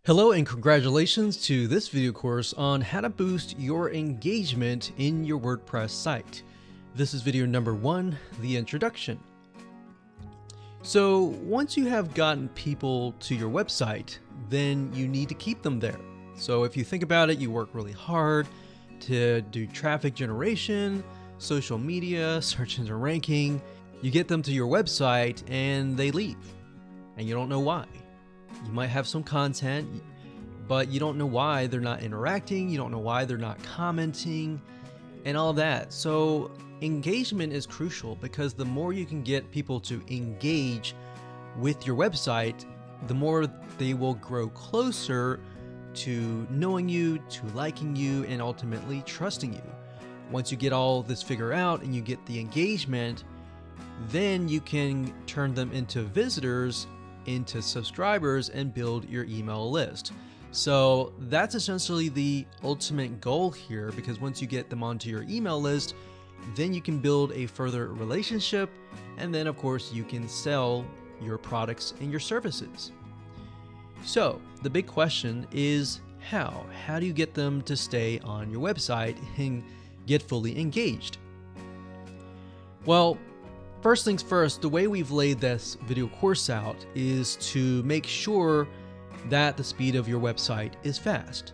Hello and congratulations to this video course on how to boost your engagement in your WordPress site. This is video number 1, the introduction. So once you have gotten people to your website, then you need to keep them there. So if you think about it, you work really hard to do traffic generation, social media, search engine ranking. You get them to your website and they leave, and you don't know why. You might have some content, but you don't know why they're not interacting, you don't know why they're not commenting, and all that. So engagement is crucial because the more you can get people to engage with your website, the more they will grow closer to knowing you, to liking you, and ultimately trusting you. Once you get all this figured out and you get the engagement, then you can turn them into visitors, into subscribers, and build your email list. So that's essentially the ultimate goal here, because once you get them onto your email list, then you can build a further relationship, and then of course you can sell your products and your services. So the big question is how do you get them to stay on your website and get fully engaged? Well, first things first, the way we've laid this video course out is to make sure that the speed of your website is fast.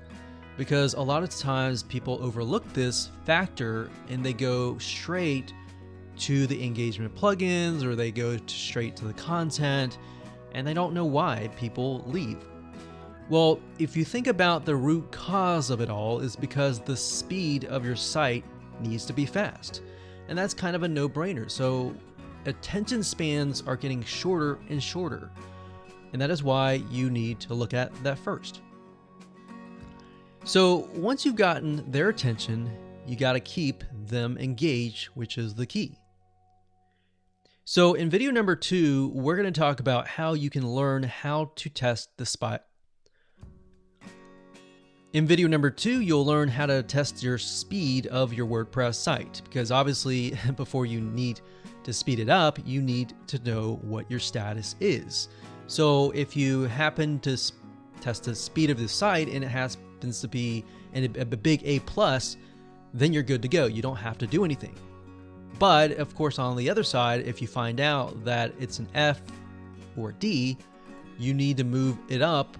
Because a lot of times people overlook this factor and they go straight to the engagement plugins, or they go straight to the content, and they don't know why people leave. Well, if you think about the root cause of it all, is because the speed of your site needs to be fast. And that's kind of a no-brainer. So attention spans are getting shorter and shorter, and that is why you need to look at that first. So once you've gotten their attention, you got to keep them engaged, which is the key. So in video number 2, we're going to talk about how you can learn how to test the spot. In video number 2, you'll learn how to test your speed of your WordPress site, because obviously before you need to speed it up, you need to know what your status is. So if you happen to test the speed of the site and it happens to be a big A+, then you're good to go. You don't have to do anything. But of course, on the other side, if you find out that it's an F or D, you need to move it up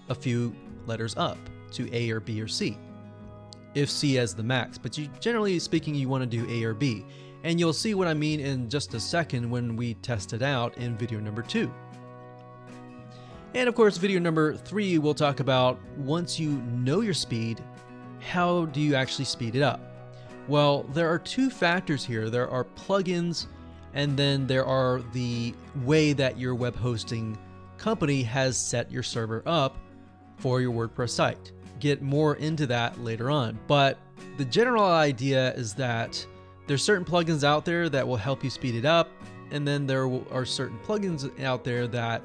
a few letters up to A or B or C, if C as the max. But generally speaking, you want to do A or B. And you'll see what I mean in just a second when we test it out in video number 2. And of course, video number 3, we'll talk about, once you know your speed, how do you actually speed it up? Well, there are 2 factors here. There are plugins, and then there are the way that your web hosting company has set your server up for your WordPress site. Get more into that later on. But the general idea is that there's certain plugins out there that will help you speed it up, and then there are certain plugins out there that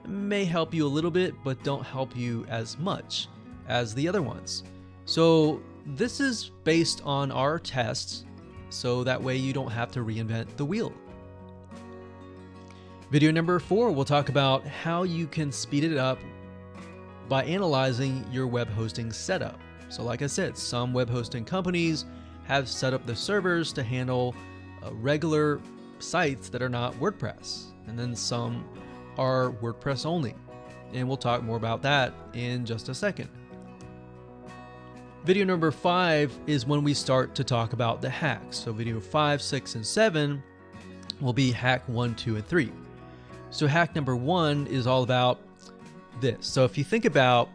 may help you a little bit, but don't help you as much as the other ones. So this is based on our tests, so that way you don't have to reinvent the wheel. Video number 4, we'll talk about how you can speed it up by analyzing your web hosting setup. So like I said, some web hosting companies have set up the servers to handle regular sites that are not WordPress, and then some are WordPress only, and we'll talk more about that in just a second. Video number 5 is when we start to talk about the hacks. So video 5, 6, and 7 will be hack 1, 2, and 3. So hack number 1 is all about this. So if you think about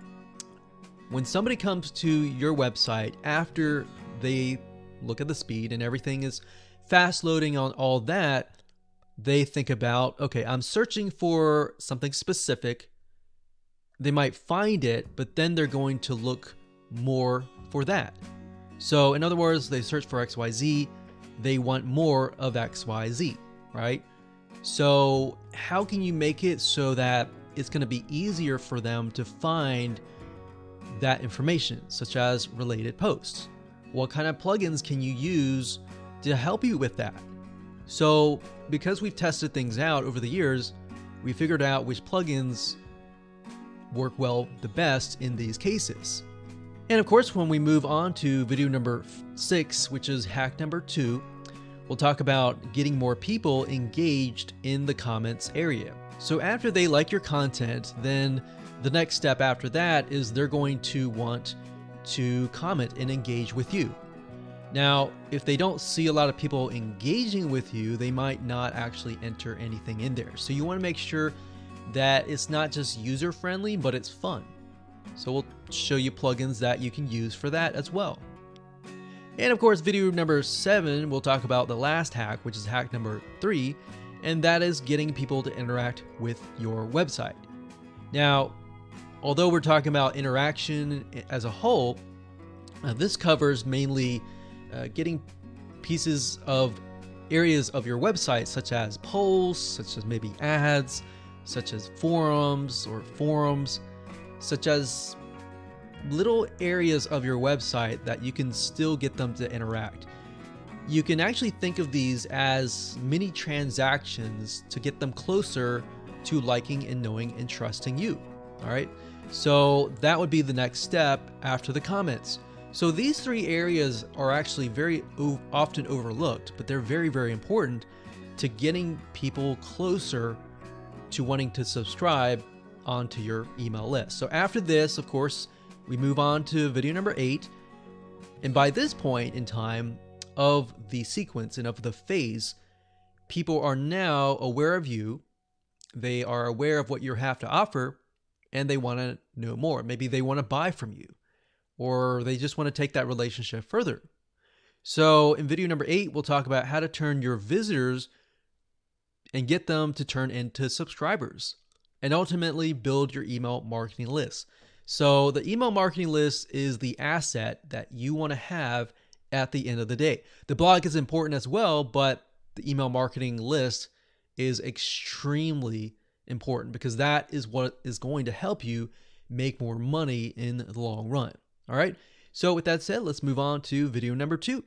when somebody comes to your website after they look at the speed and everything is fast loading on all that, they think about, okay, I'm searching for something specific. They might find it, but then they're going to look more for that. So in other words, they search for XYZ, they want more of XYZ, right? So how can you make it so that it's going to be easier for them to find that information, such as related posts? What kind of plugins can you use to help you with that? So because we've tested things out over the years, we figured out which plugins work well the best in these cases. And of course, when we move on to video number 6, which is hack number 2, we'll talk about getting more people engaged in the comments area. So after they like your content, then the next step after that is they're going to want to comment and engage with you. Now, if they don't see a lot of people engaging with you, they might not actually enter anything in there. So you want to make sure that it's not just user-friendly, but it's fun. So we'll show you plugins that you can use for that as well. And of course, video number 7, we'll talk about the last hack, which is hack number 3, and that is getting people to interact with your website. Now, although we're talking about interaction as a whole, this covers mainly getting pieces of areas of your website, such as polls, such as maybe ads, such as forums, such as little areas of your website that you can still get them to interact. You can actually think of these as mini transactions to get them closer to liking and knowing and trusting you. All right, so that would be the next step after the comments. So these 3 areas are actually very often overlooked, but they're very, very important to getting people closer to wanting to subscribe onto your email list. So after this, of course, we move on to video number 8. And by this point in time of the sequence and of the phase, people are now aware of you. They are aware of what you have to offer, and they want to know more. Maybe they want to buy from you, or they just want to take that relationship further. So in video number 8, we'll talk about how to turn your visitors and get them to turn into subscribers, and ultimately build your email marketing list. So the email marketing list is the asset that you want to have at the end of the day. The blog is important as well, but the email marketing list is extremely important because that is what is going to help you make more money in the long run. All right. So with that said, let's move on to video number 2.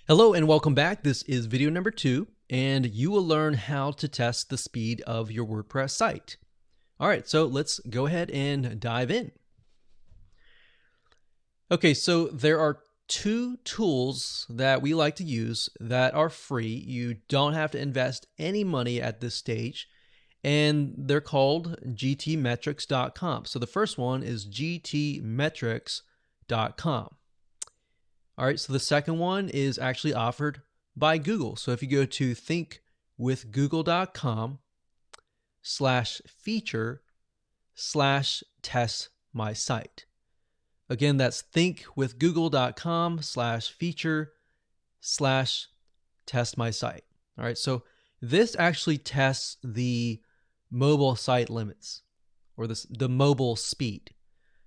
Hello and welcome back. This is video number 2, and you will learn how to test the speed of your WordPress site. All right, so let's go ahead and dive in. Okay, so there are 2 tools that we like to use that are free. You don't have to invest any money at this stage, and they're called gtmetrix.com. So the first one is gtmetrix.com. All right, so the second one is actually offered by Google. So if you go to thinkwithgoogle.com/feature/test-my-site. Again, that's thinkwithgoogle.com/feature/test-my-site. All right, so this actually tests the mobile site limits, or the mobile speed.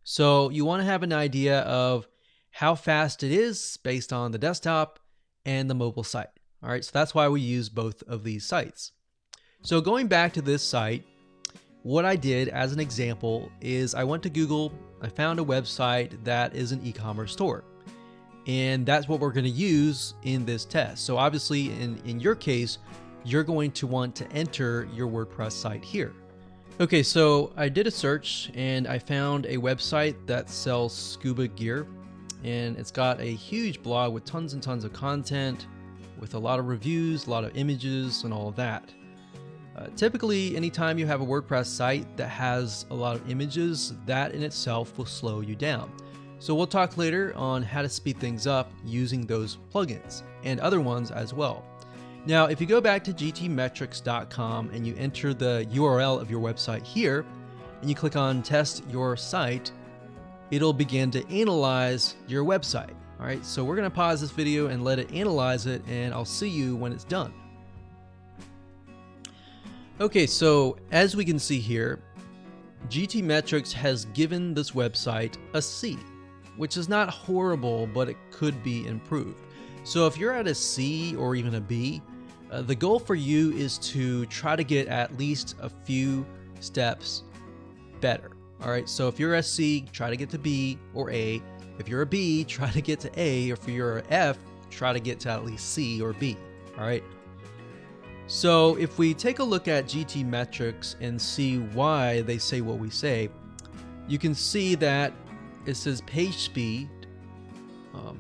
So you want to have an idea of how fast it is based on the desktop and the mobile site. All right, so that's why we use both of these sites. So going back to this site, what I did as an example is I went to Google, I found a website that is an e-commerce store. And that's what we're going to use in this test. So obviously in your case, you're going to want to enter your WordPress site here. Okay, so I did a search and I found a website that sells scuba gear. And it's got a huge blog with tons and tons of content, with a lot of reviews, a lot of images, and all of that. Typically, anytime you have a WordPress site that has a lot of images, that in itself will slow you down. So we'll talk later on how to speed things up using those plugins and other ones as well. Now, if you go back to gtmetrix.com and you enter the URL of your website here, and you click on Test Your Site, it'll begin to analyze your website. All right, so we're going to pause this video and let it analyze it, and I'll see you when it's done. Okay, so as we can see here, GTmetrix has given this website a C, which is not horrible, but it could be improved. So if you're at a C or even a B, the goal for you is to try to get at least a few steps better. All right, so if you're a C, try to get to B or A. If you're a B, try to get to A. Or if you're an F, try to get to at least C or B. All right. So if we take a look at GT metrics and see why they say what we say, you can see that it says page speed.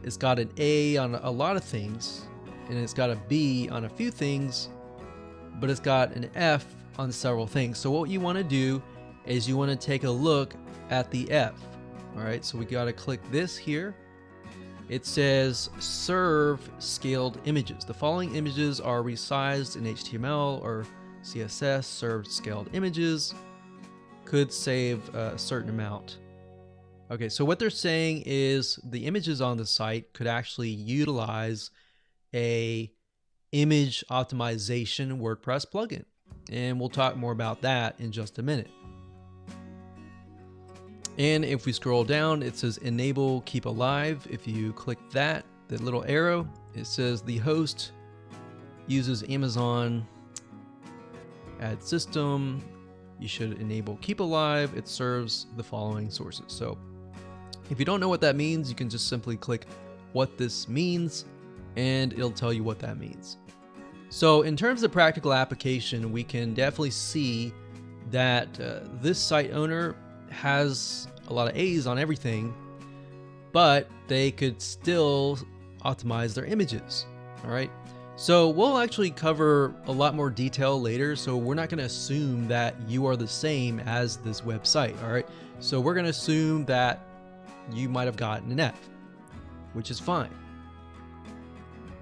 It's got an A on a lot of things, and it's got a B on a few things, but it's got an F on several things. So what you want to do is you want to take a look at the F. All right, so we got to click this here. It says serve scaled images. The following images are resized in HTML or CSS. Served scaled images could save a certain amount. Okay, so what they're saying is the images on the site could actually utilize a image optimization WordPress plugin. And we'll talk more about that in just a minute. And if we scroll down, it says enable keep alive. If you click that, the little arrow, it says the host uses Amazon ad system. You should enable keep alive. It serves the following sources. So if you don't know what that means, you can just simply click what this means and it'll tell you what that means. So in terms of practical application, we can definitely see that this site owner has a lot of A's on everything, but they could still optimize their images. All right. So we'll actually cover a lot more detail later. So we're not going to assume that you are the same as this website. All right. So we're going to assume that you might have gotten an F, which is fine.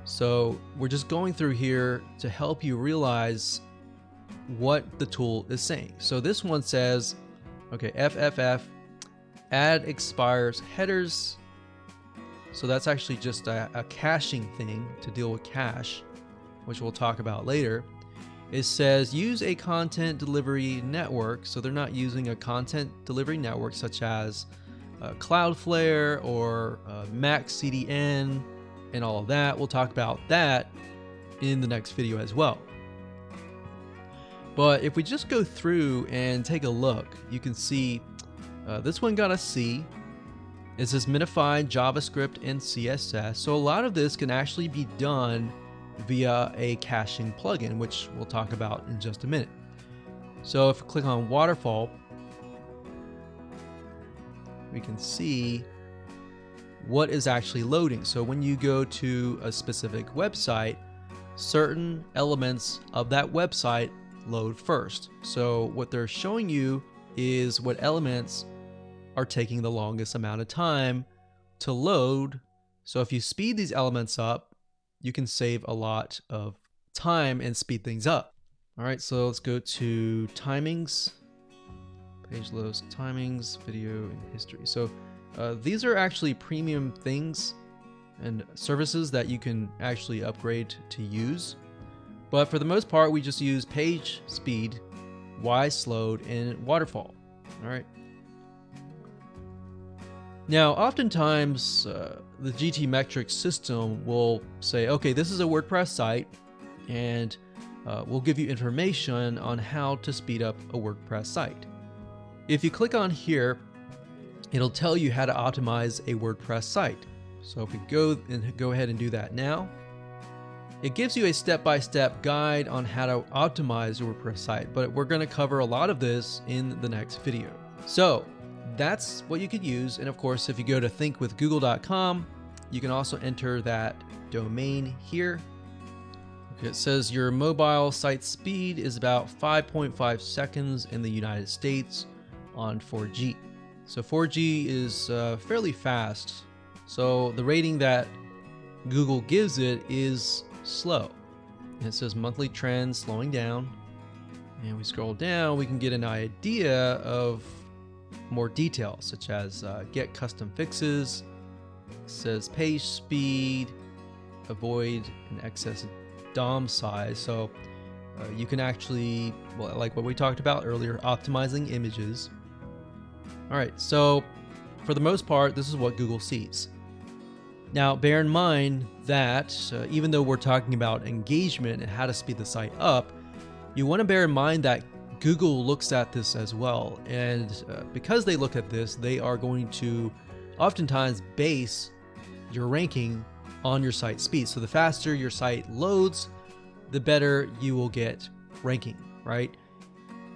So we're just going through here to help you realize what the tool is saying. So this one says, okay, FFF, add expires headers. So that's actually just a caching thing to deal with cache, which we'll talk about later. It says use a content delivery network. So they're not using a content delivery network such as Cloudflare or Mac CDN and all of that. We'll talk about that in the next video as well. But if we just go through and take a look, you can see this one got a C. It says minified JavaScript and CSS. So a lot of this can actually be done via a caching plugin, which we'll talk about in just a minute. So if we click on waterfall, we can see what is actually loading. So when you go to a specific website, certain elements of that website load first. So what they're showing you is what elements are taking the longest amount of time to load. So if you speed these elements up, you can save a lot of time and speed things up. All right, so let's go to timings, page loads, timings, video, and history. So these are actually premium things and services that you can actually upgrade to use. But for the most part, we just use page speed, Y slowed, and waterfall. All right. Now, oftentimes, the GT metrics system will say, okay, this is a WordPress site, and we'll give you information on how to speed up a WordPress site. If you click on here, it'll tell you how to optimize a WordPress site. So if we go ahead and do that now, it gives you a step-by-step guide on how to optimize your WordPress site, but we're going to cover a lot of this in the next video. So that's what you could use. And of course, if you go to thinkwithgoogle.com, you can also enter that domain here. Okay, it says your mobile site speed is about 5.5 seconds in the United States on 4G. So 4G is fairly fast. So the rating that Google gives it is slow. And it says monthly trends slowing down. And we scroll down, we can get an idea of more details, such as get custom fixes. It says page speed, avoid an excess DOM size. So you can actually, well, like what we talked about earlier, optimizing images. All right, so for the most part, this is what Google sees. Now, bear in mind that even though we're talking about engagement and how to speed the site up, you want to bear in mind that Google looks at this as well. And because they look at this, they are going to oftentimes base your ranking on your site speed. So the faster your site loads, the better you will get ranking, right?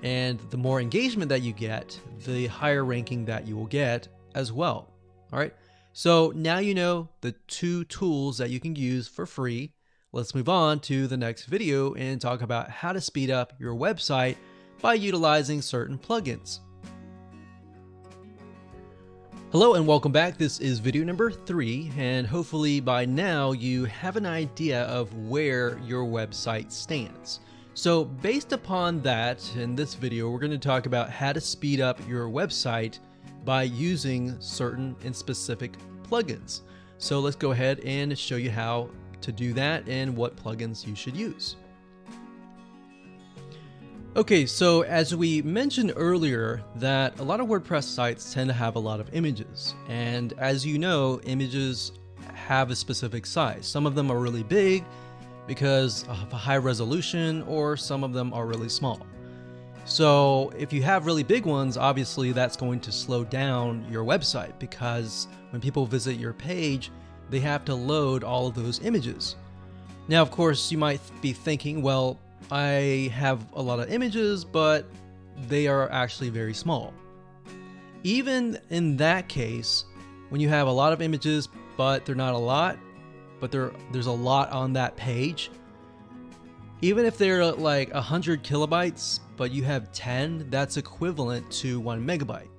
And the more engagement that you get, the higher ranking that you will get as well. All right. So now you know the 2 tools that you can use for free. Let's move on to the next video and talk about how to speed up your website by utilizing certain plugins. Hello and welcome back. This is video number 3, and hopefully by now you have an idea of where your website stands. So based upon that, in this video we're going to talk about how to speed up your website by using certain and specific plugins. So let's go ahead and show you how to do that and what plugins you should use. Okay, so as we mentioned earlier, that a lot of WordPress sites tend to have a lot of images. And as you know, images have a specific size. Some of them are really big because of a high resolution, or some of them are really small. So if you have really big ones, obviously that's going to slow down your website, because when people visit your page, they have to load all of those images. Now, of course, you might be thinking, well, I have a lot of images, but they are actually very small. Even in that case, when you have a lot of images, but they're not a lot, but there's a lot on that page, even if they're like 100 kilobytes, but you have 10, that's equivalent to 1 megabyte.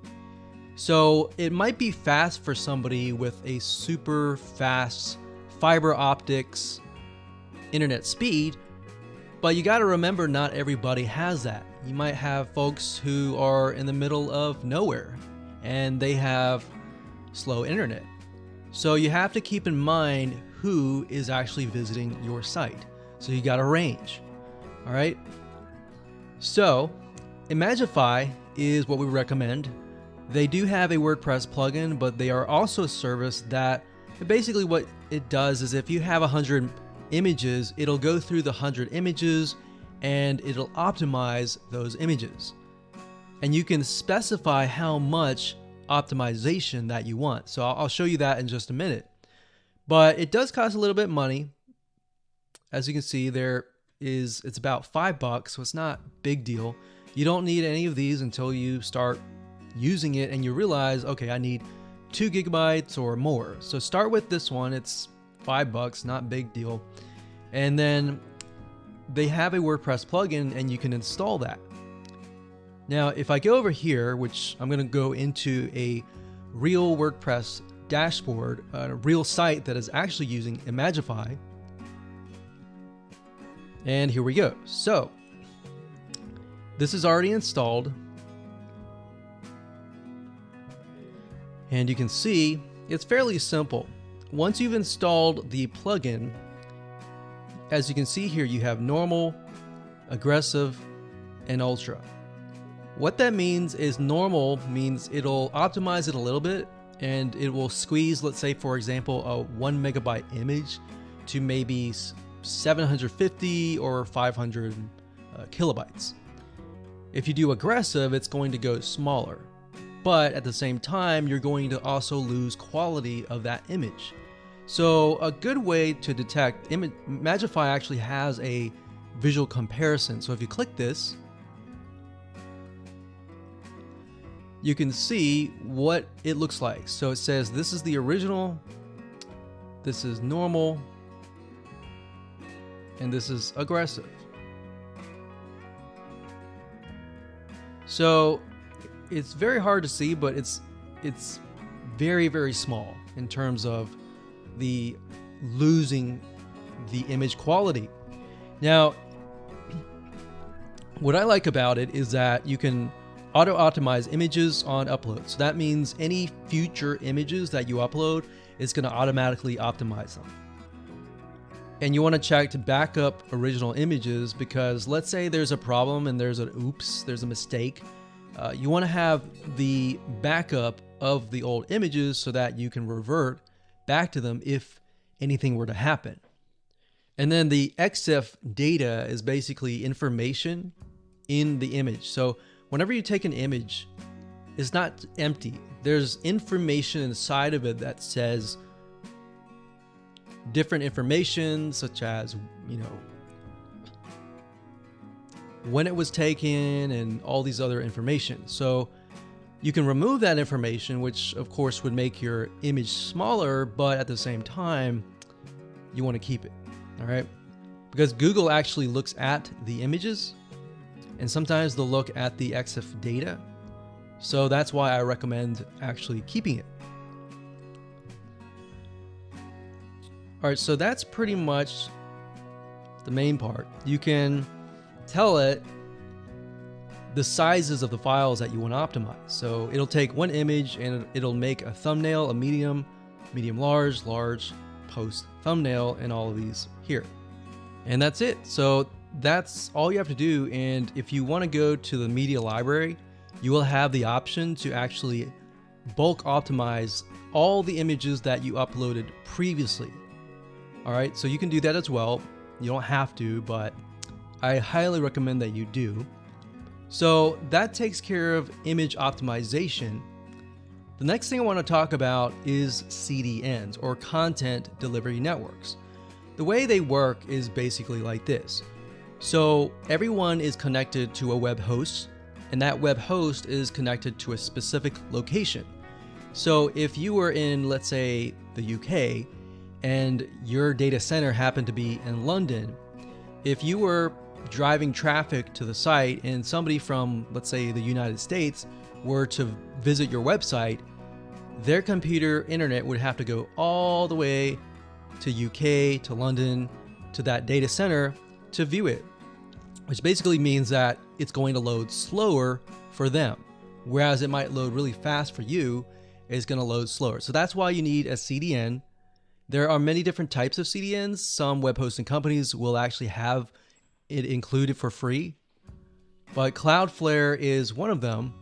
So it might be fast for somebody with a super fast fiber optics internet speed, but you got to remember, not everybody has that. You might have folks who are in the middle of nowhere and they have slow internet. So you have to keep in mind who is actually visiting your site. So you got a range. All right. So Imagify is what we recommend. They do have a WordPress plugin, but they are also a service that basically what it does is if you have 100 images, it'll go through the 100 images and it'll optimize those images. And you can specify how much optimization that you want. So I'll show you that in just a minute. But it does cost a little bit of money. As you can see, it's about $5, so it's not a big deal. You don't need any of these until you start using it and you realize, okay, I need 2 gigabytes or more. So start with this one. It's $5, not a big deal. And then they have a WordPress plugin and you can install that. Now, if I go over here, which I'm going to go into a real WordPress dashboard, a real site that is actually using Imagify. And here we go. So this is already installed. And you can see it's fairly simple. Once you've installed the plugin, as you can see here, you have normal, aggressive, and ultra. What that means is normal means it'll optimize it a little bit and it will squeeze, let's say, for example, a 1 megabyte image to maybe 750 or 500 kilobytes. If you do aggressive, it's going to go smaller. But at the same time, you're going to also lose quality of that image. So a good way to detect, Imagify actually has a visual comparison. So if you click this, you can see what it looks like. So it says this is the original, this is normal, and this is aggressive. So it's very hard to see, but it's very, very small in terms of the losing the image quality. Now, what I like about it is that you can auto-optimize images on upload. So that means any future images that you upload, it's going to automatically optimize them. And you want to check to back up original images, because let's say there's a problem and there's a mistake. You want to have the backup of the old images so that you can revert back to them if anything were to happen. And then the EXIF data is basically information in the image. So whenever you take an image, it's not empty. There's information inside of it that says different information, such as, when it was taken, and all these other information. So you can remove that information, which of course would make your image smaller, but at the same time, you want to keep it, all right? Because Google actually looks at the images, and sometimes they'll look at the EXIF data. So that's why I recommend actually keeping it. All right, so that's pretty much the main part. You can tell it the sizes of the files that you want to optimize. So it'll take one image and it'll make a thumbnail, a medium, large, post, thumbnail, and all of these here. And that's it. So that's all you have to do. And if you want to go to the media library, you will have the option to actually bulk optimize all the images that you uploaded previously. All right, so you can do that as well. You don't have to, but I highly recommend that you do. So that takes care of image optimization. The next thing I want to talk about is CDNs, or content delivery networks. The way they work is basically like this. So everyone is connected to a web host, and that web host is connected to a specific location. So if you were in, let's say, the UK, and your data center happened to be in London, if you were driving traffic to the site and somebody from, let's say, the United States were to visit your website, their computer internet would have to go all the way to UK, to London, to that data center to view it, which basically means that it's going to load slower for them, whereas it might load really fast for you. It's going to load slower. So that's why you need a CDN. There are many different types of CDNs. Some web hosting companies will actually have it included for free, but Cloudflare is one of them.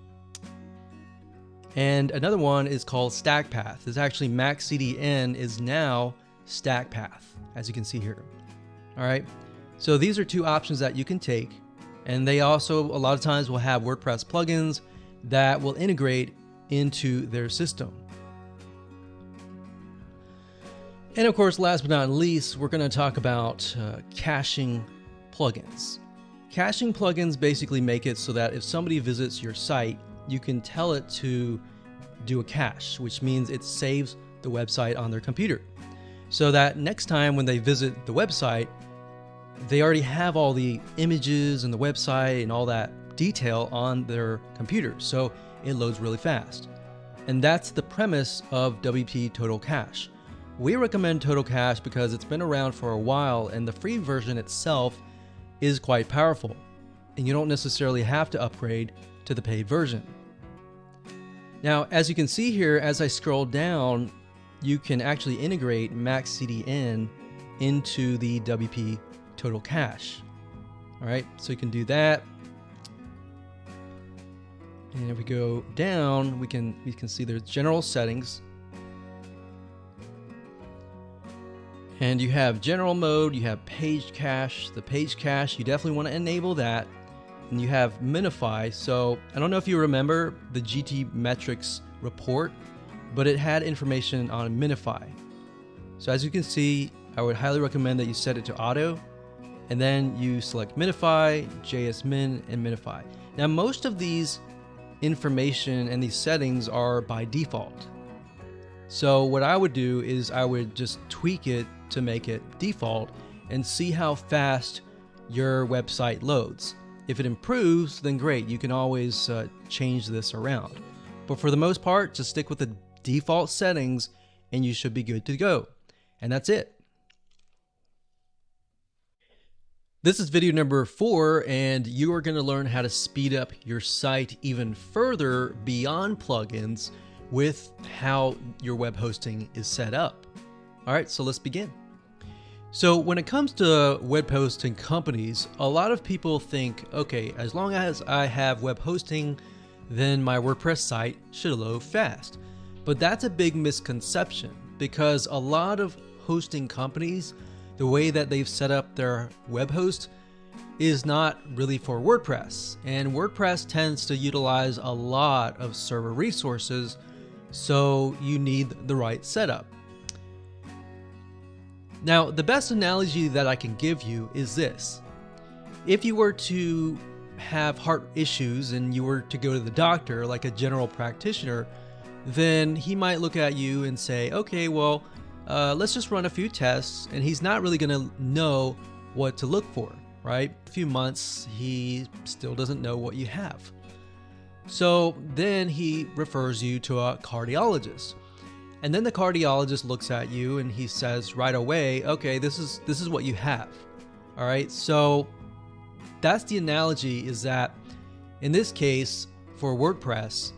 And another one is called StackPath. It's actually Max CDN is now StackPath, as you can see here. All right, so these are two options that you can take, and they also a lot of times will have WordPress plugins that will integrate into their system. And of course, last but not least, we're going to talk about caching plugins. Caching plugins basically make it so that if somebody visits your site, you can tell it to do a cache, which means it saves the website on their computer. So that next time when they visit the website, they already have all the images and the website and all that detail on their computer. So it loads really fast. And that's the premise of WP Total Cache. We recommend Total Cache because it's been around for a while, and the free version itself is quite powerful, and you don't necessarily have to upgrade to the paid version. Now, as you can see here, as I scroll down, you can actually integrate Max CDN into the WP Total Cache. All right, so you can do that. And if we go down, we can see there's general settings. And you have general mode, you have page cache. The page cache, you definitely want to enable that. And you have minify. So I don't know if you remember the GT metrics report, but it had information on minify. So as you can see, I would highly recommend that you set it to auto, and then you select minify, JSMin, and minify. Now most of these information and these settings are by default. So what I would do is I would just tweak it to make it default and see how fast your website loads. If it improves, then great, you can always change this around. But for the most part, just stick with the default settings and you should be good to go. And that's it. This is video number 4, and you are going to learn how to speed up your site even further beyond plugins with how your web hosting is set up. All right, so let's begin. So when it comes to web hosting companies, a lot of people think, okay, as long as I have web hosting, then my WordPress site should load fast. But that's a big misconception, because a lot of hosting companies, the way that they've set up their web host is not really for WordPress. And WordPress tends to utilize a lot of server resources, so you need the right setup. Now, the best analogy that I can give you is this. If you were to have heart issues and you were to go to the doctor, like a general practitioner, then he might look at you and say, okay, well, let's just run a few tests, and he's not really going to know what to look for, right? A few months, he still doesn't know what you have. So then he refers you to a cardiologist. And then the cardiologist looks at you and he says right away, okay, this is what you have. All right. So that's the analogy, is that in this case for WordPress,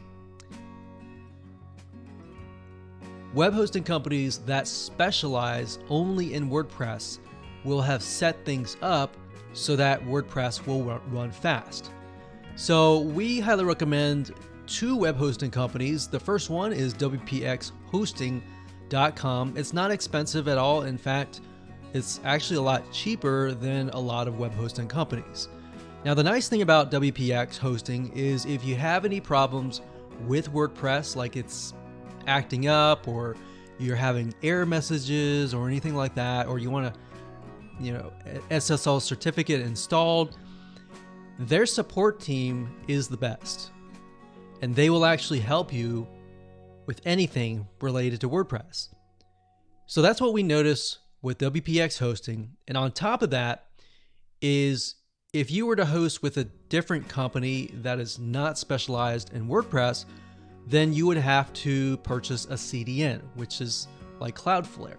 web hosting companies that specialize only in WordPress will have set things up so that WordPress will run fast. So we highly recommend two web hosting companies. The first one is wpxhosting.com. It's not expensive at all. In fact, it's actually a lot cheaper than a lot of web hosting companies. Now, the nice thing about WPX hosting is if you have any problems with WordPress, like it's acting up or you're having error messages or anything like that, or you want to, SSL certificate installed, their support team is the best. And they will actually help you with anything related to WordPress. So that's what we notice with WPX hosting. And on top of that is, if you were to host with a different company that is not specialized in WordPress, then you would have to purchase a CDN, which is like Cloudflare.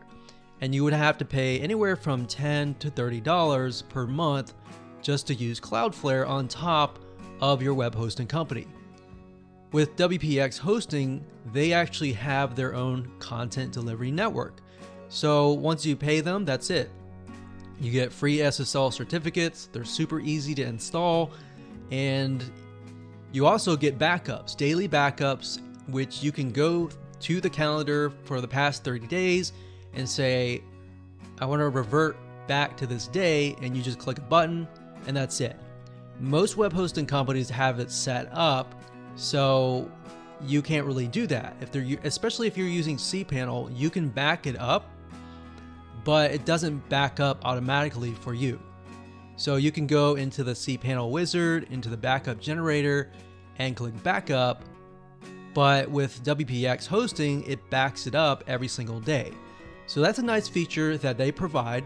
And you would have to pay anywhere from $10 to $30 per month just to use Cloudflare on top of your web hosting company. With WPX hosting, they actually have their own content delivery network. So once you pay them, that's it. You get free SSL certificates. They're super easy to install. And you also get backups, daily backups, which you can go to the calendar for the past 30 days and say, I want to revert back to this day, and you just click a button and that's it. Most web hosting companies have it set up so you can't really do that. Especially if you're using cPanel, you can back it up, but it doesn't back up automatically for you. So you can go into the cPanel wizard, into the backup generator, and click backup. But with WPX hosting, it backs it up every single day. So that's a nice feature that they provide.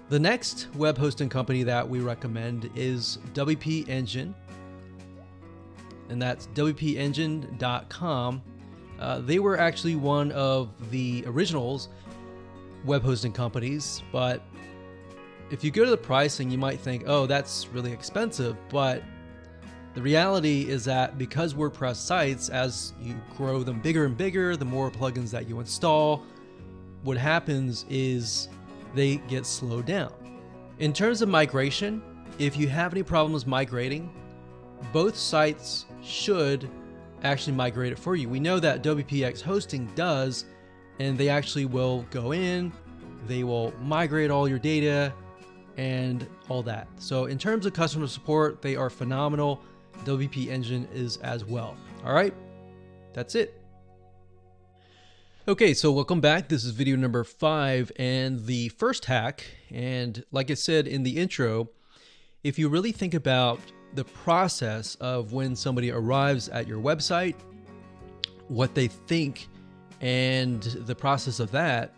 The next web hosting company that we recommend is WP Engine, and that's wpengine.com. They were actually one of the originals web hosting companies, but if you go to the pricing, you might think, oh, that's really expensive. But the reality is that because WordPress sites, as you grow them bigger and bigger, the more plugins that you install, what happens is they get slowed down. In terms of migration, if you have any problems migrating, both sites should actually migrate it for you. We know that WPX hosting does, and they actually will go in, they will migrate all your data and all that. So in terms of customer support, they are phenomenal. WP Engine is as well. All right, that's it. Okay, so welcome back. This is video number 5 and the first hack. And like I said in the intro, if you really think about the process of when somebody arrives at your website, what they think, and the process of that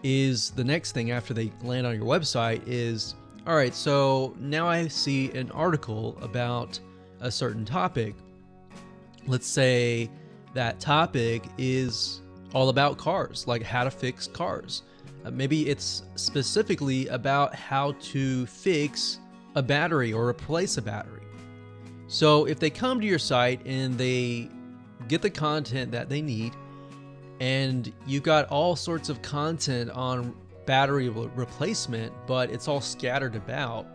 is the next thing after they land on your website is, all right, so now I see an article about a certain topic. Let's say that topic is all about cars, like how to fix cars. Maybe it's specifically about how to fix a battery or replace a battery. So if they come to your site and they get the content that they need, and you got all sorts of content on battery replacement, but it's all scattered about,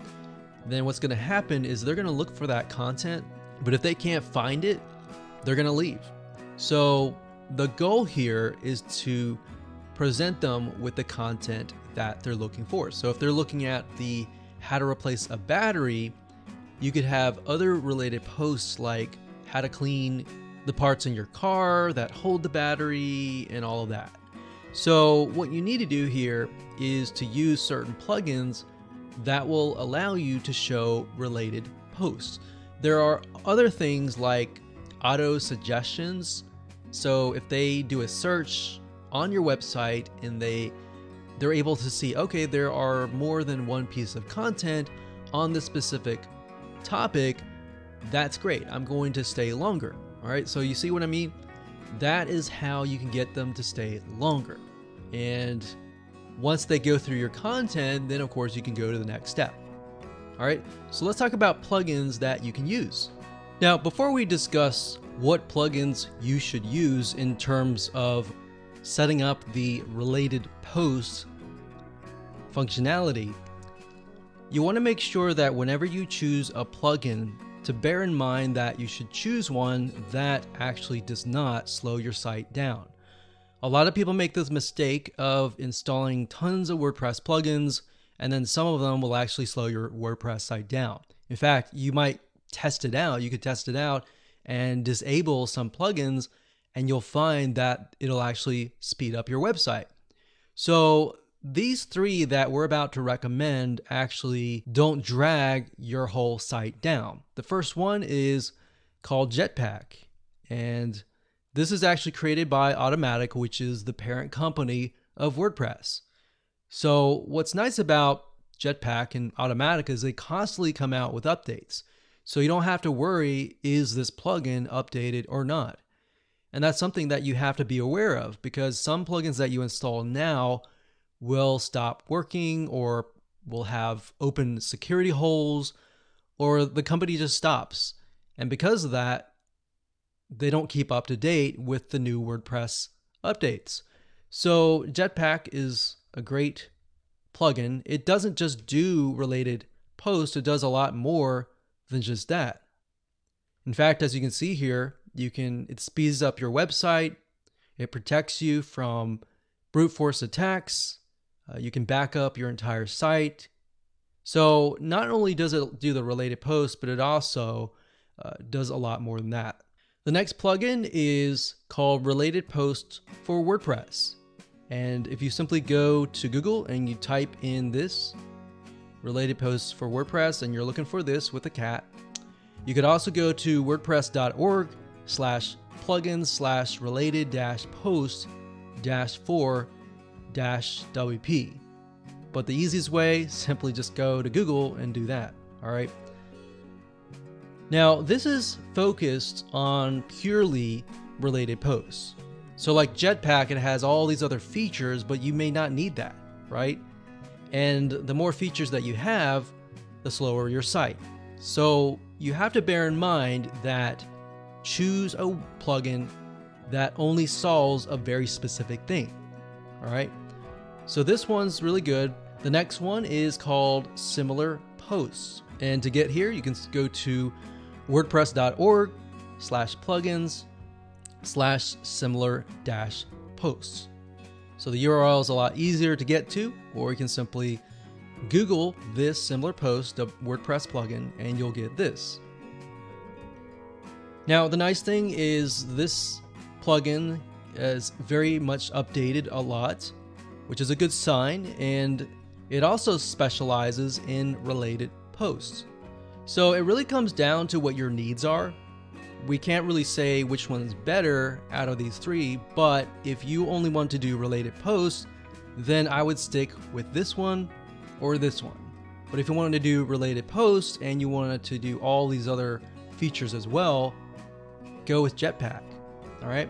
then what's going to happen is they're going to look for that content, but if they can't find it, they're going to leave. So the goal here is to present them with the content that they're looking for. So if they're looking at the how to replace a battery, you could have other related posts like how to clean the parts in your car that hold the battery and all of that. So what you need to do here is to use certain plugins that will allow you to show related posts. There are other things like auto suggestions. So if they do a search on your website and they're able to see, okay, there are more than one piece of content on this specific topic, that's great. I'm going to stay longer. All right, so you see what I mean? That is how you can get them to stay longer. And once they go through your content, then of course you can go to the next step. All right, so let's talk about plugins that you can use. Now, before we discuss what plugins you should use in terms of setting up the related posts functionality, you want to make sure that whenever you choose a plugin, to bear in mind that you should choose one that actually does not slow your site down. A lot of people make this mistake of installing tons of WordPress plugins, and then some of them will actually slow your WordPress site down. In fact, you might test it out. You could test it out and disable some plugins, and you'll find that it'll actually speed up your website. So these three that we're about to recommend actually don't drag your whole site down. The first one is called Jetpack, and this is actually created by Automatic, which is the parent company of WordPress. So what's nice about Jetpack and Automatic is they constantly come out with updates. So you don't have to worry, is this plugin updated or not? And that's something that you have to be aware of, because some plugins that you install now will stop working or will have open security holes, or the company just stops. And because of that, they don't keep up to date with the new WordPress updates. So Jetpack is a great plugin. It doesn't just do related posts, it does a lot more than just that. In fact, as you can see here, it speeds up your website, it protects you from brute force attacks, you can back up your entire site. So not only does it do the related posts, but it also does a lot more than that. The next plugin is called Related Posts for WordPress. And if you simply go to Google and you type in this, Related Posts for WordPress, and you're looking for this with a cat, you could also go to wordpress.org/plugins/related-posts-for-WP. But the easiest way, simply just go to Google and do that. All right. Now, this is focused on purely related posts. So like Jetpack, it has all these other features, but you may not need that, right? And the more features that you have, the slower your site. So you have to bear in mind that choose a plugin that only solves a very specific thing. All right. So this one's really good. The next one is called Similar Posts. And to get here, you can go to wordpress.org/plugins/similar-posts. So the URL is a lot easier to get to, or you can simply Google this similar post, the WordPress plugin, and you'll get this. Now, the nice thing is this plugin is very much updated a lot, which is a good sign, and it also specializes in related posts. So it really comes down to what your needs are. We can't really say which one's better out of these three, but if you only want to do related posts, then I would stick with this one or this one. But if you wanted to do related posts and you wanted to do all these other features as well, go with Jetpack. All right.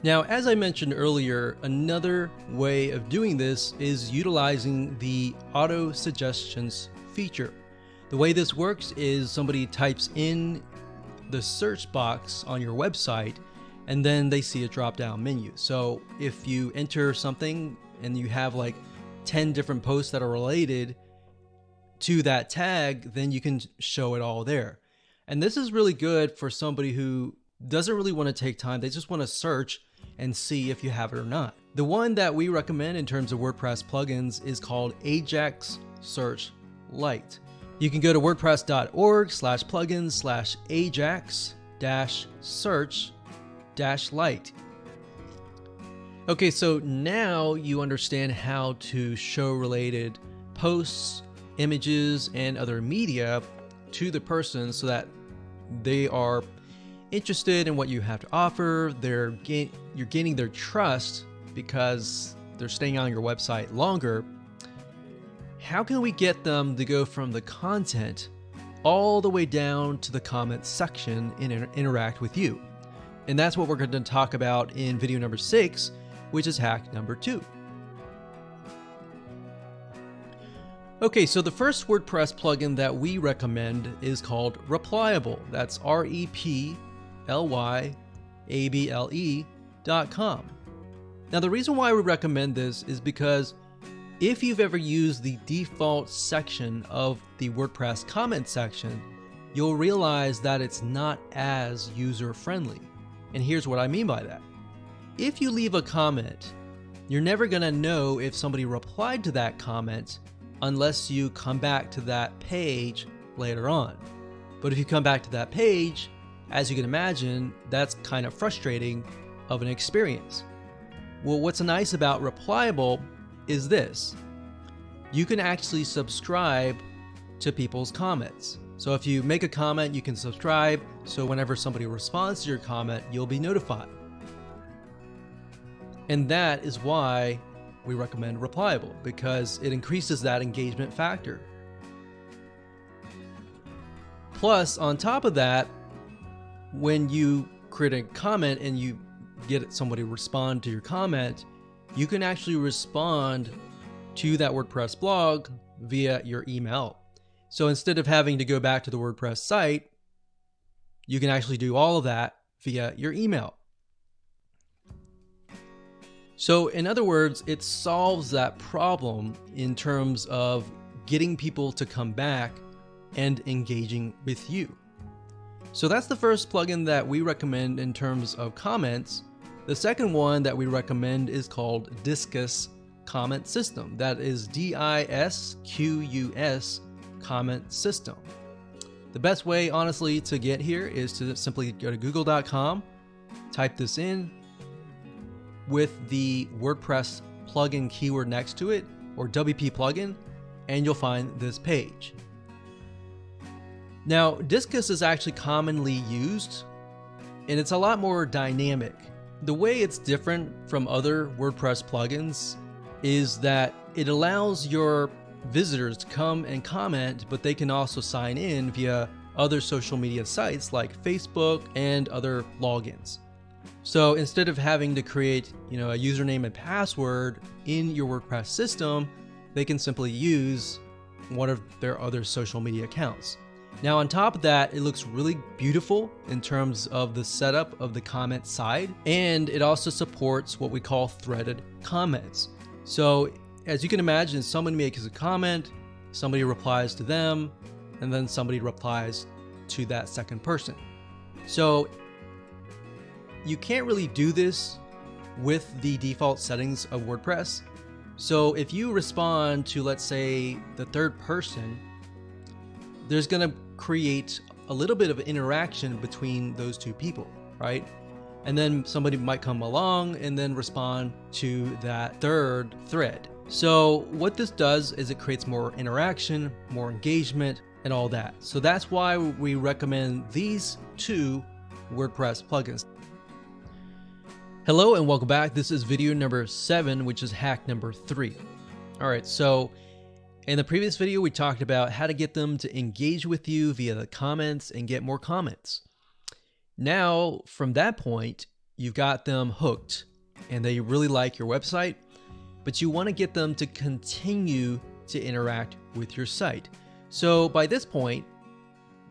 Now, as I mentioned earlier, another way of doing this is utilizing the auto suggestions feature. The way this works is somebody types in the search box on your website, and then they see a drop-down menu. So if you enter something and you have like 10 different posts that are related to that tag, then you can show it all there. And this is really good for somebody who doesn't really want to take time. They just want to search and see if you have it or not. The one that we recommend in terms of WordPress plugins is called Ajax Search Lite. You can go to wordpress.org/plugins/ajax-search-lite. Okay, so now you understand how to show related posts, images, and other media to the person so that they are interested in what you have to offer. You're gaining their trust because they're staying on your website longer. How can we get them to go from the content all the way down to the comments section and interact with you? And that's what we're going to talk about in video number 6, which is hack number 2. Okay, so the first WordPress plugin that we recommend is called Replyable. That's REPLYABLE.com. Now, the reason why we recommend this is because if you've ever used the default section of the WordPress comment section, you'll realize that it's not as user-friendly. And here's what I mean by that. If you leave a comment, you're never going to know if somebody replied to that comment unless you come back to that page later on. But if you come back to that page, as you can imagine, that's kind of frustrating of an experience. Well, what's nice about Replyable is this. You can actually subscribe to people's comments. So if you make a comment, you can subscribe, so whenever somebody responds to your comment, you'll be notified. And that is why we recommend Replyable, because it increases that engagement factor. Plus, on top of that, when you create a comment and you get somebody to respond to your comment, you can actually respond to that WordPress blog via your email. So instead of having to go back to the WordPress site, you can actually do all of that via your email. So in other words, it solves that problem in terms of getting people to come back and engaging with you. So that's the first plugin that we recommend in terms of comments. The second one that we recommend is called Disqus Comment System. That is DISQUS Comment System. The best way, honestly, to get here is to simply go to google.com, type this in with the WordPress plugin keyword next to it, or WP plugin, and you'll find this page. Now, Disqus is actually commonly used, and it's a lot more dynamic. The way it's different from other WordPress plugins is that it allows your visitors to come and comment, but they can also sign in via other social media sites like Facebook and other logins. So instead of having to create, a username and password in your WordPress system, they can simply use one of their other social media accounts. Now, on top of that, it looks really beautiful in terms of the setup of the comment side, and it also supports what we call threaded comments. So as you can imagine, somebody makes a comment, somebody replies to them, and then somebody replies to that second person. So you can't really do this with the default settings of WordPress. So if you respond to, let's say, the third person, there's going to create a little bit of interaction between those two people, right? And then somebody might come along and then respond to that third thread. So what this does is it creates more interaction, more engagement, and all that. So that's why we recommend these two WordPress plugins. Hello and welcome back. This is video number 7, which is hack number 3. All right, so in the previous video, we talked about how to get them to engage with you via the comments and get more comments. Now, from that point, you've got them hooked and they really like your website, but you want to get them to continue to interact with your site. So by this point,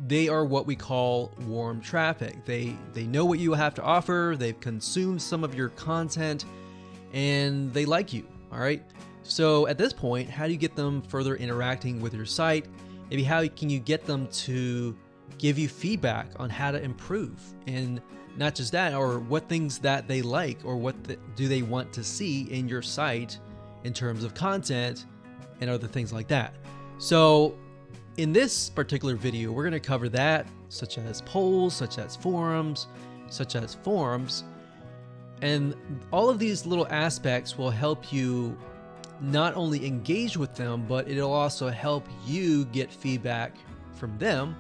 they are what we call warm traffic. They know what you have to offer, they've consumed some of your content, and they like you, all right? So at this point, how do you get them further interacting with your site? Maybe how can you get them to give you feedback on how to improve? And not just that, or what things that they like, or what do they want to see in your site in terms of content and other things like that. So in this particular video, we're going to cover that, such as polls, such as forums, and all of these little aspects will help you not only engage with them, but it'll also help you get feedback from them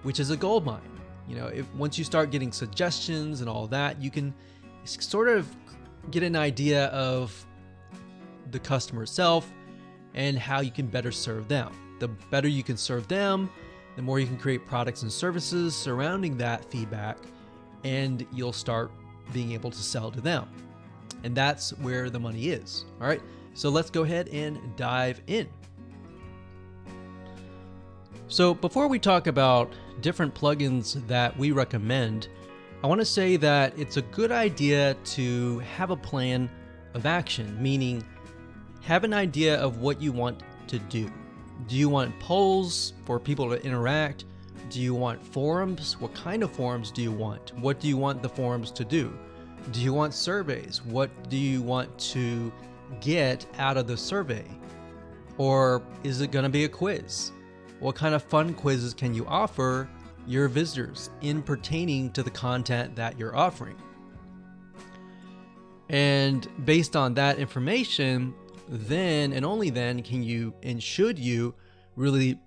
which is a gold mine. You know, once you start getting suggestions and all that, you can sort of get an idea of the customer itself and how you can better serve them. The better you can serve them, the more you can create products and services surrounding that feedback, and you'll start being able to sell to them. And that's where the money is. All right, so let's go ahead and dive in. So before we talk about different plugins that we recommend, I want to say that it's a good idea to have a plan of action, meaning have an idea of what you want to do. Do you want polls for people to interact? Do you want forums? What kind of forums do you want? What do you want the forums to do? Do you want surveys? What do you want to get out of the survey? Or is it going to be a quiz? What kind of fun quizzes can you offer your visitors in pertaining to the content that you're offering? And based on that information, then and only then can you and should you really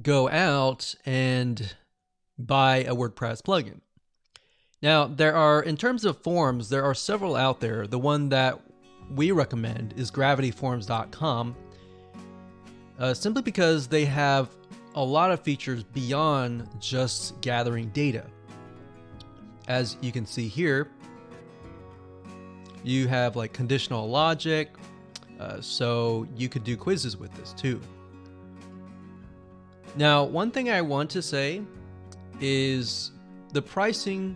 go out and buy a WordPress plugin. Now, in terms of forums, there are several out there. The one that we recommend is gravityforums.com, simply because they have a lot of features beyond just gathering data. As you can see here, you have like conditional logic, so you could do quizzes with this too. Now, one thing I want to say is the pricing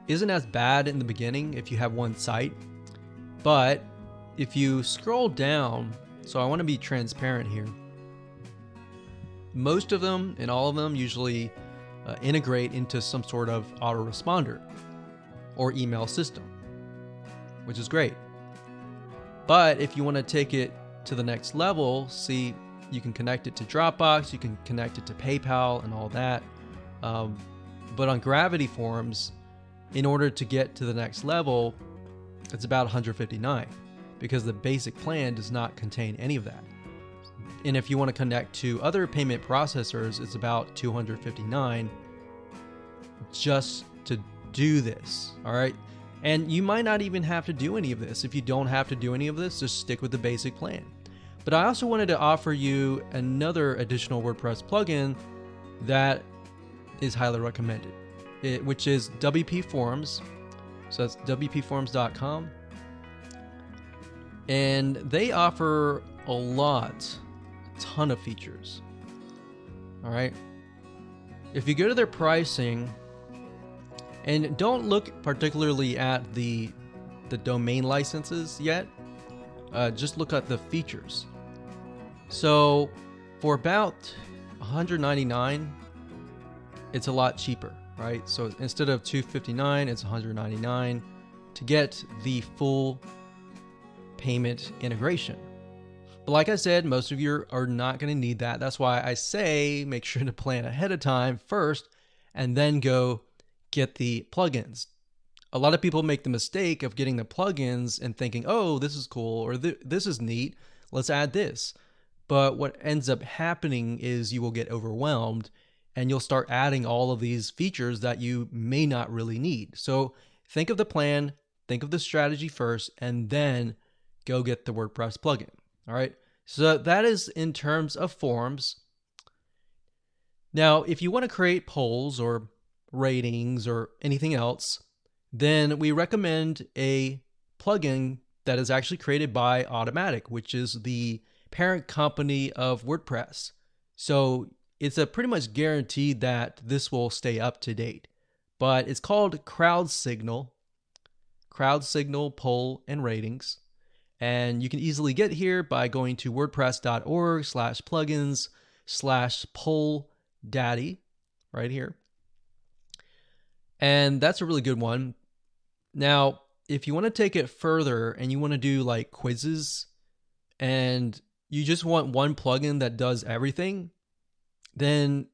isn't as bad in the beginning if you have one site, but if you scroll down, so I want to be transparent here, most of them and all of them usually integrate into some sort of autoresponder or email system, which is great. But if you want to take it to the next level, see, you can connect it to Dropbox, you can connect it to PayPal and all that. But on Gravity Forums, in order to get to the next level, it's about $159 because the basic plan does not contain any of that. And if you want to connect to other payment processors, it's about $259 just to do this. All right. And you might not even have to do any of this. If you don't have to do any of this, just stick with the basic plan. But I also wanted to offer you another additional WordPress plugin that is highly recommended, which is WP Forums. So that's wpforums.com. And they offer a ton of features. All right. If you go to their pricing, and don't look particularly at the domain licenses yet, just look at the features. So for about $199, it's a lot cheaper, right? So instead of $259, it's $199 to get the full payment integration. But like I said, most of you are not going to need that. That's why I say make sure to plan ahead of time first and then go get the plugins. A lot of people make the mistake of getting the plugins and thinking, oh, this is cool, or this is neat, let's add this. But what ends up happening is you will get overwhelmed and you'll start adding all of these features that you may not really need. So think of the plan, think of the strategy first, and then go get the WordPress plugin. All right. So that is in terms of forums. Now, if you want to create polls or ratings or anything else, then we recommend a plugin that is actually created by Automatic, which is the parent company of WordPress. So it's a pretty much guaranteed that this will stay up to date. But it's called CrowdSignal Poll and Ratings. And you can easily get here by going to wordpress.org/plugins/polldaddy right here. And that's a really good one. Now, if you want to take it further and you want to do like quizzes and you just want one plugin that does everything, then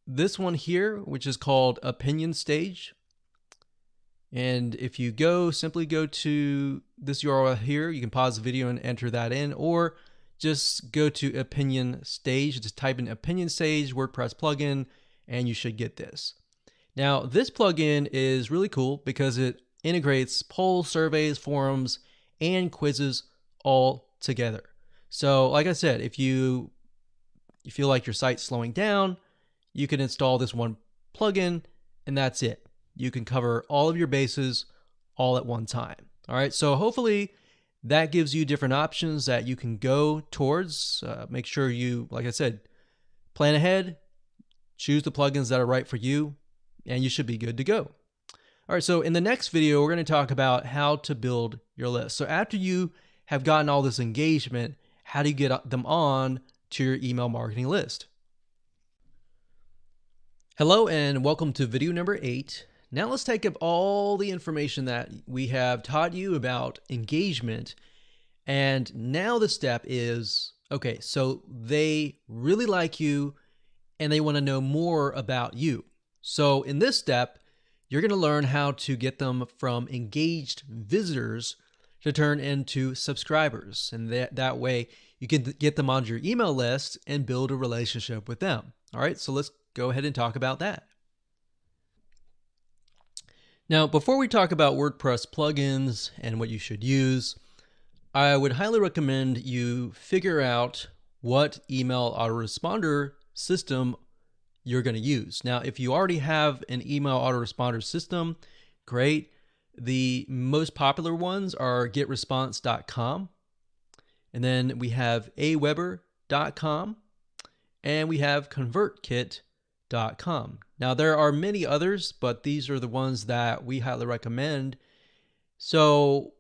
this one here, which is called Opinion Stage. And if you simply go to this URL here, you can pause the video and enter that in, or just go to Opinion Stage. Just type in Opinion Stage WordPress plugin, and you should get this. Now, this plugin is really cool because it integrates polls, surveys, forums, and quizzes all together. So, like I said, if you feel like your site's slowing down, you can install this one plugin, and that's it. You can cover all of your bases all at one time. All right, so hopefully that gives you different options that you can go towards. Make sure you, like I said, plan ahead, choose the plugins that are right for you, and you should be good to go. All right, so in the next video, we're going to talk about how to build your list. So after you have gotten all this engagement, how do you get them on to your email marketing list? Hello, and welcome to video number 8. Now let's take up all the information that we have taught you about engagement. And now the step is, okay, so they really like you and they want to know more about you. So in this step, you're going to learn how to get them from engaged visitors to turn into subscribers. And that way you can get them onto your email list and build a relationship with them. All right, so let's go ahead and talk about that. Now, before we talk about WordPress plugins and what you should use, I would highly recommend you figure out what email autoresponder system you're going to use. Now, if you already have an email autoresponder system, great. The most popular ones are getresponse.com, and then we have aweber.com, and we have convertkit.com. Now, there are many others, but these are the ones that we highly recommend. So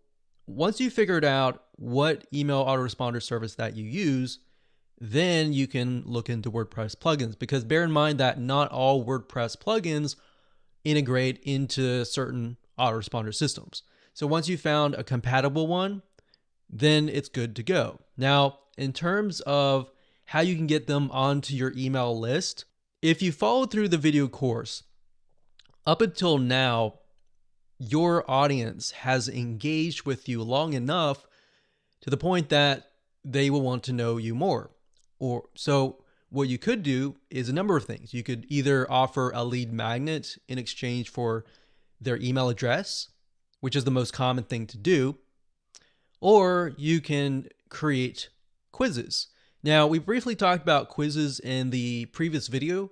once you figured out what email autoresponder service that you use, then you can look into WordPress plugins, because bear in mind that not all WordPress plugins integrate into certain autoresponder systems. So once you found a compatible one, then it's good to go. Now, in terms of how you can get them onto your email list, if you followed through the video course, up until now, your audience has engaged with you long enough to the point that they will want to know you more. So what you could do is a number of things. You could either offer a lead magnet in exchange for their email address, which is the most common thing to do, or you can create quizzes. Now, we briefly talked about quizzes in the previous video,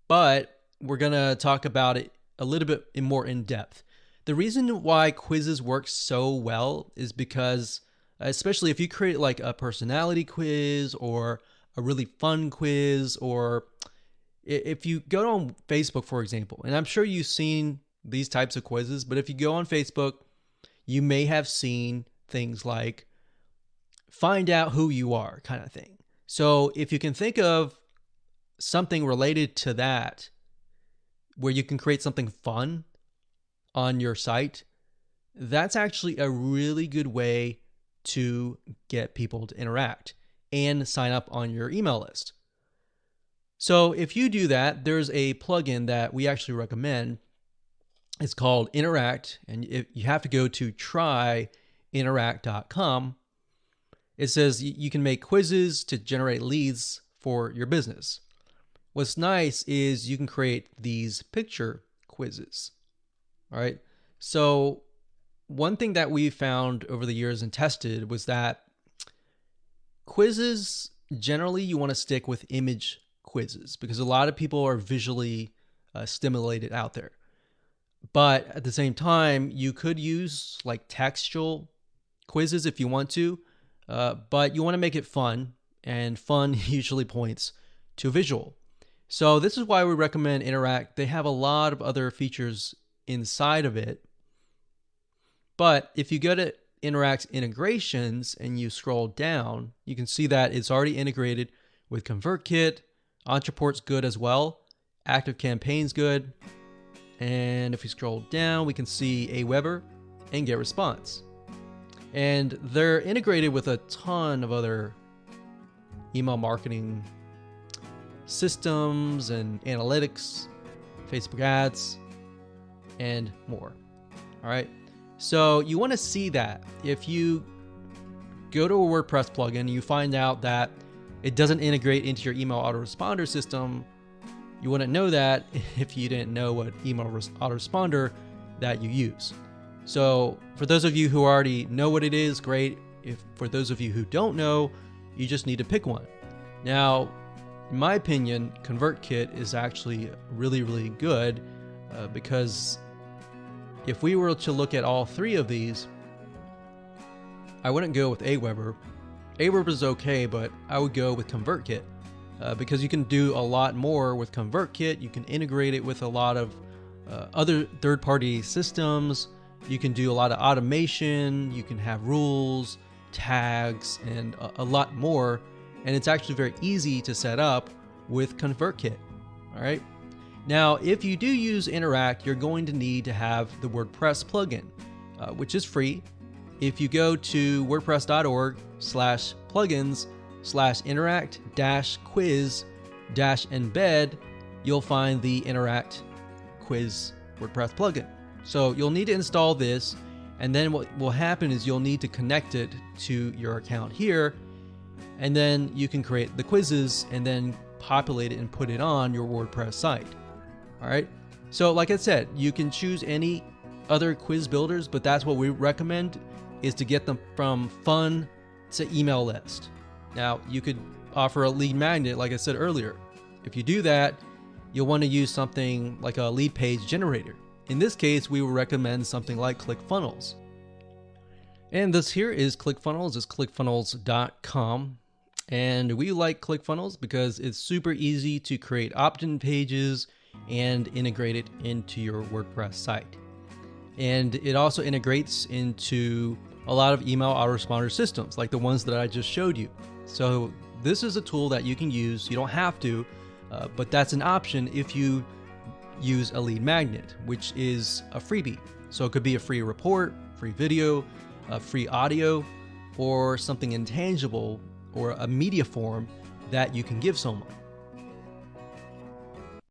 but we're going to talk about it a little bit more in depth. The reason why quizzes work so well is because, especially if you create like a personality quiz or a really fun quiz, or if you go on Facebook, for example, and I'm sure you've seen these types of quizzes, but if you go on Facebook, you may have seen things like find out who you are kind of thing. So if you can think of something related to that, where you can create something fun on your site, that's actually a really good way to get people to interact and sign up on your email list. So if you do that, there's a plugin that we actually recommend. It's called Interact, and you have to go to tryinteract.com. It says you can make quizzes to generate leads for your business. What's nice is you can create these picture quizzes. All right. So one thing that we found over the years and tested was that quizzes, generally you want to stick with image quizzes because a lot of people are visually stimulated out there. But at the same time, you could use like textual quizzes if you want to, but you want to make it fun, and fun usually points to visual. So this is why we recommend Interact. They have a lot of other features inside of it. But if you go to Interact's integrations and you scroll down, you can see that it's already integrated with ConvertKit. Entreport's good as well. ActiveCampaign's good. And if we scroll down, we can see Aweber and GetResponse. And they're integrated with a ton of other email marketing systems and analytics, Facebook ads, and more. All right. So you want to see that. If you go to a WordPress plugin and you find out that it doesn't integrate into your email autoresponder system, you wouldn't know that if you didn't know what email autoresponder that you use. So for those of you who already know what it is, great. If for those of you who don't know, you just need to pick one. Now, in my opinion, ConvertKit is actually really, really good because if we were to look at all three of these, I wouldn't go with Aweber. Aweber is okay, but I would go with ConvertKit because you can do a lot more with ConvertKit. You can integrate it with a lot of other third-party systems. You can do a lot of automation. You can have rules, tags, and a lot more. And it's actually very easy to set up with ConvertKit. All right. Now, if you do use Interact, you're going to need to have the WordPress plugin, which is free. If you go to wordpress.org/plugins/interact-quiz-embed, you'll find the Interact Quiz WordPress plugin. So you'll need to install this, and then what will happen is you'll need to connect it to your account here, and then you can create the quizzes and then populate it and put it on your WordPress site. All right. So like I said, you can choose any other quiz builders, but that's what we recommend is to get them from fun to email list. Now you could offer a lead magnet, like I said earlier. If you do that, you'll want to use something like a lead page generator. In this case, we would recommend something like ClickFunnels. And this here is ClickFunnels. It's clickfunnels.com. And we like ClickFunnels because it's super easy to create opt-in pages and integrate it into your WordPress site. And it also integrates into a lot of email autoresponder systems like the ones that I just showed you. So this is a tool that you can use. You don't have to, but that's an option if you use a lead magnet, which is a freebie. So it could be a free report, free video, a free audio, or something intangible or a media form that you can give someone.